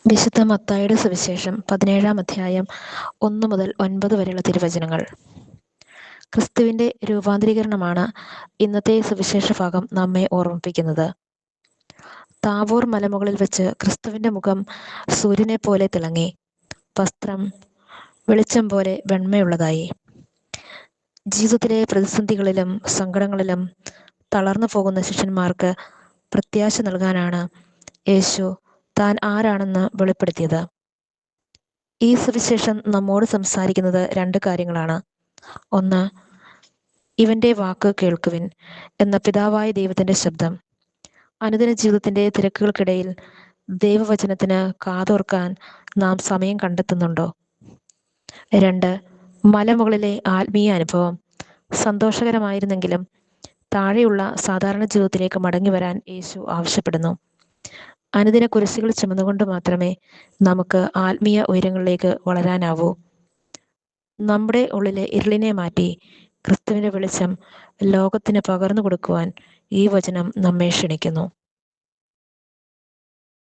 വിശുദ്ധ മത്തായിയുടെ സുവിശേഷം 17-ാം അധ്യായം 1 മുതൽ 9 വരെയുള്ള തിരുവചനങ്ങൾ. ക്രിസ്തുവിൻ്റെ രൂപാന്തരീകരണമാണ് ഇന്നത്തെ സുവിശേഷ ഭാഗം നമ്മെ ഓർമ്മിപ്പിക്കുന്നത്. താബോർ മലമുകളിൽ വെച്ച് ക്രിസ്തുവിൻ്റെ മുഖം സൂര്യനെപ്പോലെ തിളങ്ങി. വസ്ത്രം വെളിച്ചം പോലെ വെണ്മയുള്ളതായി. ജീവിതത്തിലെ പ്രതിസന്ധികളിലും സങ്കടങ്ങളിലും തളർന്നു പോകുന്ന ശിഷ്യന്മാർക്ക് പ്രത്യാശ നൽകാനാണ് യേശു താൻ ആരാണെന്ന് വെളിപ്പെടുത്തിയത്. ഈ സുവിശേഷം നമ്മോട് സംസാരിക്കുന്നത് 2 കാര്യങ്ങളാണ്. ഒന്ന്, ഇവൻ്റെ വാക്ക് കേൾക്കുവിൻ എന്ന പിതാവായ ദൈവത്തിൻ്റെ ശബ്ദം. അനുദിന ജീവിതത്തിൻ്റെ തിരക്കുകൾക്കിടയിൽ ദൈവവചനത്തിന് കാതോർക്കാൻ നാം സമയം കണ്ടെത്തുന്നുണ്ടോ? 2, മലമുകളിലെ ആത്മീയ അനുഭവം. സന്തോഷകരമായിരുന്നെങ്കിലും താഴെയുള്ള സാധാരണ ജീവിതത്തിലേക്ക് മടങ്ങി വരാൻ യേശു ആവശ്യപ്പെടുന്നു. അനുദിന കുരിശുകൾ ചുമന്നുകൊണ്ട് മാത്രമേ നമുക്ക് ആത്മീയ ഉയരങ്ങളിലേക്ക് വളരാനാവൂ. നമ്മുടെ ഉള്ളിലെ ഇരുളിനെ മാറ്റി ക്രിസ്തുവിൻ്റെ വെളിച്ചം ലോകത്തിന് പകർന്നു കൊടുക്കുവാൻ ഈ വചനം നമ്മെ ക്ഷണിക്കുന്നു.